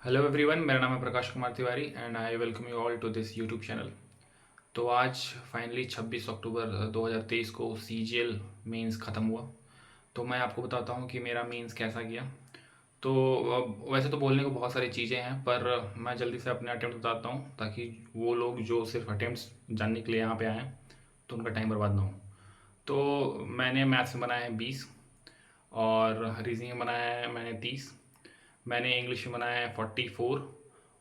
Hello everyone, मेरा नाम है Prakash Kumar Tiwari and I welcome you all to this YouTube channel. तो आज फाइनली 26 अक्टूबर 2023 को सीजीएल मेंस ख़त्म हुआ। तो मैं आपको बताता हूँ कि मेरा मेंस कैसा गया। तो वैसे तो बोलने को बहुत सारी चीज़ें हैं, पर मैं जल्दी से अपने अटेम्प्ट बताता हूँ ताकि वो लोग जो सिर्फ अटेम्प्ट्स जानने के लिए यहाँ पे आए हैं तो उनका टाइम बर्बाद ना हो। तो मैंने मैथ्स में बनाया है 20, और रीजनिंग में बनाया है मैंने 30, मैंने इंग्लिश में बनाया है 44,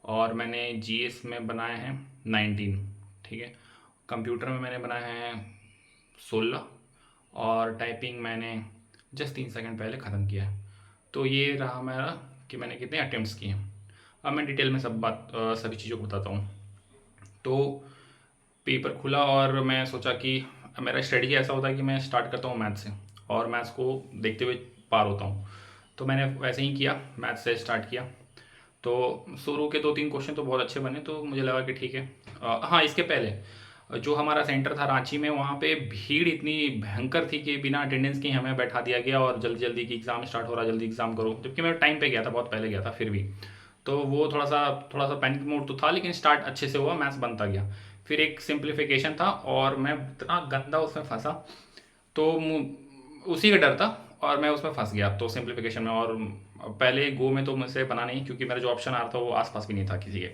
और मैंने जीएस में बनाया है 19। ठीक है। कंप्यूटर में मैंने बनाया है 16, और टाइपिंग मैंने जस्ट 3 सेकंड पहले ख़त्म किया है। तो ये रहा मेरा कि मैंने कितने अटेम्प्ट्स किए हैं। अब मैं डिटेल में सब बात सभी चीज़ों को बताता हूँ। तो पेपर खुला और मैं सोचा कि मेरा स्ट्रेटजी ऐसा होता है कि मैं स्टार्ट करता हूँ मैथ से और मैथ्स को देखते हुए पार होता हूँ। तो मैंने वैसे ही किया, मैथ से स्टार्ट किया। तो शुरू के 2-3 क्वेश्चन तो बहुत अच्छे बने, तो मुझे लगा कि ठीक है। हाँ, इसके पहले जो हमारा सेंटर था रांची में, वहाँ पे भीड़ इतनी भयंकर थी कि बिना अटेंडेंस के हमें बैठा दिया गया और जल्दी जल्दी कि एग्ज़ाम स्टार्ट हो रहा, जल्दी एग्ज़ाम करो, जबकि मैं टाइम पे गया था, बहुत पहले गया था फिर भी। तो वो थोड़ा सा पैनिक मोड तो था, लेकिन स्टार्ट अच्छे से हुआ, मैथ्स बनता गया। फिर एक सिंप्लीफिकेशन था और मैं इतना गंदा उसमें फंसा, तो उसी का डर था और मैं उसमें फंस गया तो सिंप्लीफिकेशन में। और पहले गो में तो मुझसे बना नहीं, क्योंकि मेरा जो ऑप्शन आ रहा था वो आसपास भी नहीं था किसी के।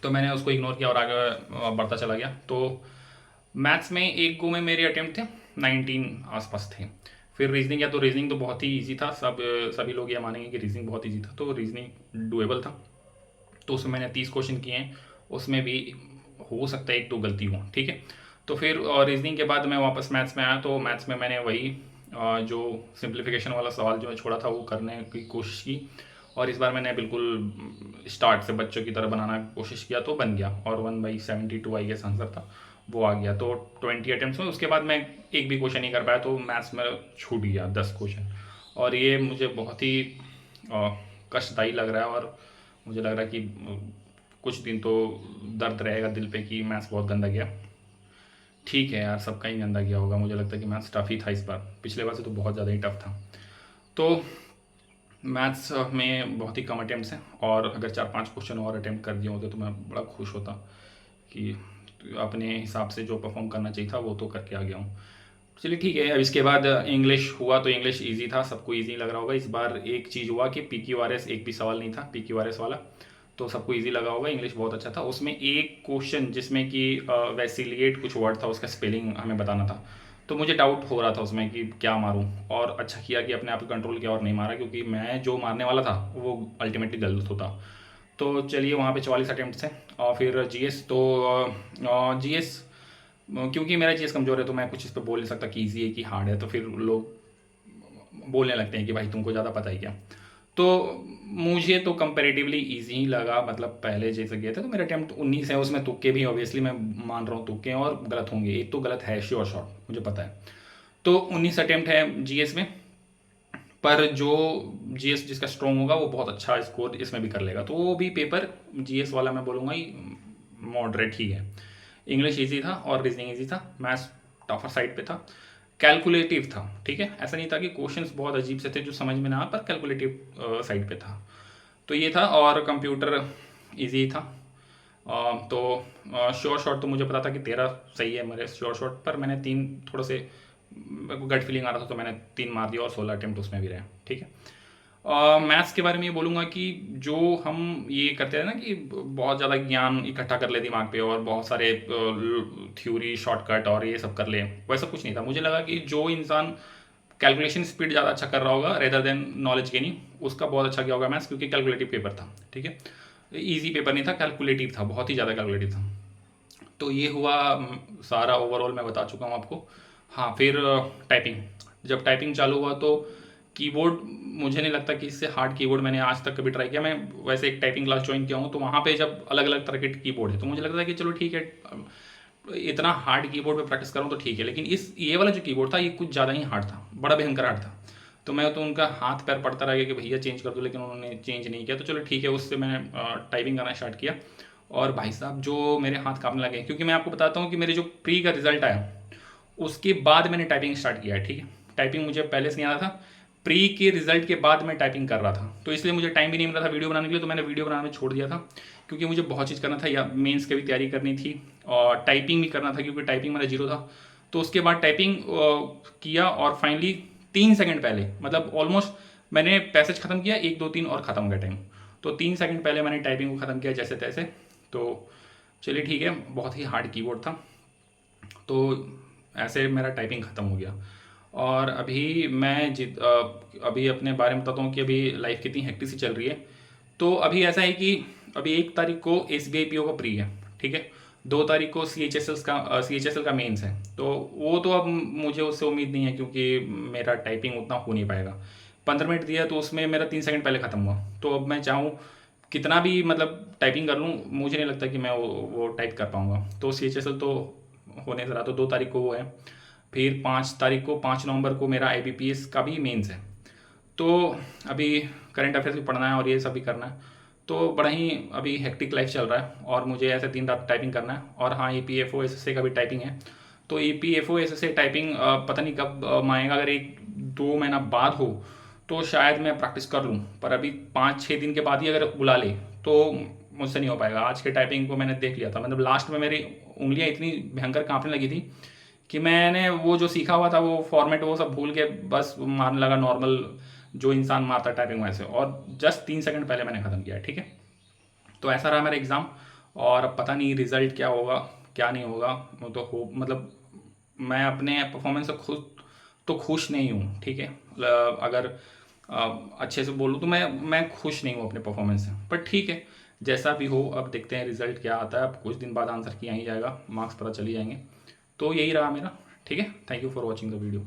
तो मैंने उसको इग्नोर किया और आगे बढ़ता चला गया। तो मैथ्स में एक गो में मेरे अटेम्प्ट थे 19 आसपास थे। फिर रीजनिंग किया, तो रीजनिंग तो बहुत ही ईजी था, सभी लोग ये मानेंगे कि रीजनिंग बहुत ईजी था, तो रीजनिंग डुएबल था। तो उसमें मैंने 30 क्वेश्चन किए हैं, उसमें भी हो सकता है एक तो गलती हो। ठीक है। तो फिर रीजनिंग के बाद मैं वापस मैथ्स में आया, तो मैथ्स में मैंने वही जो सिंप्लीफिकेशन वाला सवाल जो मैं छोड़ा था वो करने की कोशिश की। और इस बार मैंने बिल्कुल स्टार्ट से बच्चों की तरह बनाना की कोशिश किया, तो बन गया। और 1/72 आई गेस आंसर था, वो आ गया। तो 20 अटेम्प्ट में उसके बाद मैं एक भी क्वेश्चन नहीं कर पाया, तो मैथ्स में छूट गया 10 क्वेश्चन। और ये मुझे बहुत ही अ, कष्टदायी लग रहा है, और मुझे लग रहा है कि कुछ दिन तो दर्द रहेगा दिल पे कि मैथ्स बहुत गंदा गया। ठीक है यार, सबका ही गंदा गया होगा, मुझे लगता है कि मैथ्स टफ ही था इस बार, पिछले बार से तो बहुत ज़्यादा ही टफ था। तो मैथ्स में बहुत ही कम अटेम्प्ट्स हैं, और अगर 4-5 क्वेश्चन और अटेम्प्ट कर दिए होते तो मैं बड़ा खुश होता कि अपने हिसाब से जो परफॉर्म करना चाहिए था वो तो करके आ गया हूँ। चलिए ठीक है। अब इसके बाद इंग्लिश हुआ, तो इंग्लिश इजी था, सबको इजी लग रहा होगा। इस बार एक चीज़ हुआ कि PQRS एक भी सवाल नहीं था, PQRS वाला, तो सबको इजी लगा होगा। इंग्लिश बहुत अच्छा था। उसमें एक क्वेश्चन जिसमें कि वैसिलिएट कुछ वर्ड था, उसका स्पेलिंग हमें बताना था, तो मुझे डाउट हो रहा था उसमें कि क्या मारूं। और अच्छा किया कि अपने आप को कंट्रोल किया और नहीं मारा, क्योंकि मैं जो मारने वाला था वो अल्टीमेटली गलत होता। तो चलिए, वहाँ पे 44 अटेम्प्ट थे। और फिर जीएस, तो जीएस क्योंकि मेरा जीएस कमज़ोर है, तो मैं कुछ इस पर बोल नहीं सकता कि ईजी है कि हार्ड है, तो फिर लोग बोलने लगते हैं कि भाई तुमको ज़्यादा पता ही क्या। तो मुझे तो कंपैरेटिवली इजी ही लगा, मतलब पहले जैसे गए थे। तो मेरे अटेम्प्ट 19 है, उसमें तुक्के भी ऑब्वियसली मैं मान रहा हूँ, तुक्के और गलत होंगे, एक तो गलत है श्योर शॉट, मुझे पता है। तो 19 अटेम्प्ट है जीएस में। पर जो जीएस जिसका स्ट्रॉन्ग होगा वो बहुत अच्छा स्कोर इसमें भी कर लेगा, तो वो भी पेपर जीएस वाला मैं बोलूँगा ही मॉडरेट ही है। इंग्लिश इजी था और रीजनिंग इजी था, मैथ्स टफर साइड पे था, कैलकुलेटिव था। ठीक है, ऐसा नहीं था कि क्वेश्चंस बहुत अजीब से थे जो समझ में ना आ, पर कैलकुलेटिव साइड पे था। तो ये था। और कंप्यूटर इजी था। तो श्योर शॉट तो मुझे पता था कि 13 सही है मेरे श्योर शॉट पर, मैंने 3 थोड़े से मेरे को गट फीलिंग आ रहा था, तो मैंने 3 मार दिया और 16 अटेम्प्ट उसमें भी रहे। ठीक है। मैथ्स के बारे में ये बोलूँगा कि जो हम ये करते हैं ना कि बहुत ज़्यादा ज्ञान इकट्ठा कर ले दिमाग पे और बहुत सारे थ्योरी शॉर्टकट और ये सब कर ले, वैसा कुछ नहीं था। मुझे लगा कि जो इंसान कैलकुलेशन स्पीड ज़्यादा अच्छा कर रहा होगा रेदर देन नॉलेज गेनिंग, उसका बहुत अच्छा गया होगा मैथ्स, क्योंकि कैलकुलेटिव पेपर था। ठीक है, ईजी पेपर नहीं था, कैलकुलेटिव था, बहुत ही ज़्यादा कैलकुलेटिव था। तो ये हुआ। सारा ओवरऑल मैं बता चुका हूँ आपको। हाँ, फिर टाइपिंग, जब टाइपिंग चालू हुआ तो कीबोर्ड, मुझे नहीं लगता कि इससे हार्ड कीबोर्ड मैंने आज तक कभी ट्राई किया। मैं वैसे एक टाइपिंग क्लास ज्वाइन किया हूँ, तो वहाँ पे जब अलग अलग तरह के कीबोर्ड है, तो मुझे लगता है कि चलो ठीक है, इतना हार्ड कीबोर्ड पे प्रैक्टिस करूँ तो ठीक है। लेकिन इस ये वाला जो कीबोर्ड था ये कुछ ज़्यादा ही हार्ड था, बड़ा भयंकर हार्ड था। तो मैं तो उनका हाथ पैर पड़ता रह गया कि भैया चेंज कर दो, लेकिन उन्होंने चेंज नहीं किया। तो चलो ठीक है, उससे मैंने टाइपिंग करना स्टार्ट किया। और भाई साहब, जो मेरे हाथ कांपने लगे, क्योंकि मैं आपको बताता हूँ कि मेरे जो प्री का रिजल्ट आया उसके बाद मैंने टाइपिंग स्टार्ट किया है। ठीक है, टाइपिंग मुझे पहले से नहीं आता था। प्री के रिजल्ट के बाद मैं टाइपिंग कर रहा था, तो इसलिए मुझे टाइम भी नहीं मिल रहा था वीडियो बनाने के लिए, तो मैंने वीडियो बनाना छोड़ दिया था क्योंकि मुझे बहुत चीज़ करना था, या मेंस की भी तैयारी करनी थी और टाइपिंग भी करना था क्योंकि टाइपिंग मेरा जीरो था। तो उसके बाद टाइपिंग किया और फाइनली 3 सेकंड पहले, मतलब ऑलमोस्ट मैंने पैसेज ख़त्म किया, 1 2 3 और ख़त्म हो गया टाइम, तो 3 सेकंड पहले मैंने टाइपिंग को ख़त्म किया जैसे तैसे। तो चलिए ठीक है, बहुत ही हार्ड कीबोर्ड था, तो ऐसे मेरा टाइपिंग ख़त्म हो गया। और अभी मैं अभी अपने बारे में बताता हूँ कि अभी लाइफ कितनी हेक्टिक सी चल रही है। तो अभी ऐसा है कि अभी 1 तारीख को SBI PO का प्री है, ठीक है, 2 तारीख को CHSL का मेंस है। तो वो तो अब मुझे उससे उम्मीद नहीं है क्योंकि मेरा टाइपिंग उतना हो नहीं पाएगा। 15 मिनट दिया तो उसमें मेरा 3 सेकंड पहले ख़त्म हुआ। तो अब मैं चाहूँ कितना भी मतलब टाइपिंग कर लूँ, मुझे नहीं लगता कि मैं वो टाइप कर पाऊँगा। तो CHSL तो होने से रहा, तो 2 तारीख को वो है, फिर 5 तारीख को 5 नवंबर को मेरा IBPS का भी मेंस है। तो अभी करंट अफेयर्स भी पढ़ना है और ये सब भी करना है, तो बड़ा ही अभी हेक्टिक लाइफ चल रहा है और मुझे ऐसे 3 रात टाइपिंग करना है। और हाँ, EPFO SSA का भी टाइपिंग है, तो EPFO SSA टाइपिंग पता नहीं कब आएगा, अगर 1 2 महीना बाद हो तो शायद मैं प्रैक्टिस कर लूँ, पर अभी 5 6 दिन के बाद ही अगर बुला ले तो मुझसे नहीं हो पाएगा। आज के टाइपिंग को मैंने देख लिया था, मतलब लास्ट में मेरी उंगलियाँ इतनी भयंकर कांपने लगी थी कि मैंने वो जो सीखा हुआ था वो फॉर्मेट वो सब भूल के बस मारने लगा नॉर्मल जो इंसान मारता टाइपिंग वैसे, और जस्ट 3 सेकंड पहले मैंने ख़त्म किया, ठीक है। तो ऐसा रहा मेरा एग्ज़ाम, और अब पता नहीं रिज़ल्ट क्या होगा क्या नहीं होगा। वो तो हो मतलब मैं अपने परफॉर्मेंस से खुद तो खुश नहीं हूँ, ठीक है। अगर अच्छे से बोलूँ तो मैं खुश नहीं हूँ अपने परफॉर्मेंस से, पर ठीक है, जैसा भी हो अब देखते हैं रिज़ल्ट क्या आता है। अब कुछ दिन बाद आंसर की आ ही जाएगा, मार्क्स पता चली जाएंगे। तो यही रहा मेरा, ठीक है। Thank you for watching the video.